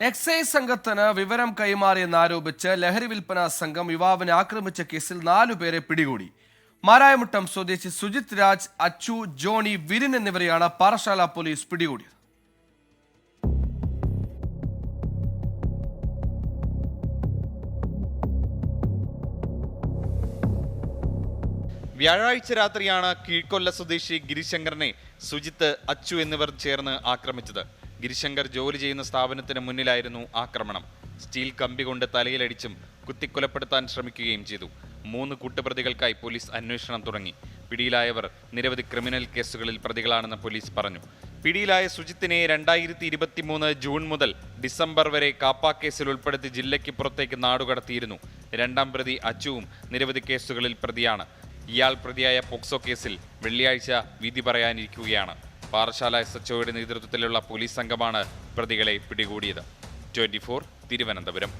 Excise സംഘത്തിന് വിവരം കൈമാറിയെന്നാരോപിച്ച് ലഹരി വിൽപ്പന സംഘം യുവാവിനെ ആക്രമിച്ച കേസിൽ 4 പേരെ പിടികൂടി. മാരായമുട്ടം സ്വദേശി സുജിത് രാജ്, അച്ചു, ജോണി, വിരിൻ എന്നിവരെയാണ് പാറശാല പോലീസ് പിടികൂടിയത്. വ്യാഴാഴ്ച രാത്രിയാണ് കീഴ്ക്കൊല്ല സ്വദേശി ഗിരിശങ്കറിനെ സുജിത്ത്, അച്ചു എന്നിവർ ചേർന്ന് ആക്രമിച്ചത്. ഗിരിശങ്കർ ജോലി ചെയ്യുന്ന സ്ഥാപനത്തിന് മുന്നിലായിരുന്നു ആക്രമണം. സ്റ്റീൽ കമ്പി കൊണ്ട് തലയിലടിച്ചും കുത്തിക്കൊലപ്പെടുത്താൻ ശ്രമിക്കുകയും ചെയ്തു. 3 കൂട്ടുപ്രതികൾക്കായി പോലീസ് അന്വേഷണം തുടങ്ങി. പിടിയിലായവർ നിരവധി ക്രിമിനൽ കേസുകളിൽ പ്രതികളാണെന്ന് പോലീസ് പറഞ്ഞു. പിടിയിലായ സുജിത്തിനെ 2023 ജൂൺ മുതൽ ഡിസംബർ വരെ കാപ്പ കേസിൽ ഉൾപ്പെടുത്തി ജില്ലയ്ക്ക് പുറത്തേക്ക് നാടുകടത്തിയിരുന്നു. 2ാം പ്രതി അച്ചുവും നിരവധി കേസുകളിൽ പ്രതിയാണ്. ഇയാൾ പ്രതിയായ പോക്സോ കേസിൽ വെള്ളിയാഴ്ച വിധി പറയാനിരിക്കുകയാണ്. പാറശാല SHOയുടെ നേതൃത്വത്തിലുള്ള പോലീസ് സംഘമാണ് പ്രതികളെ പിടികൂടിയത്. 24 തിരുവനന്തപുരം.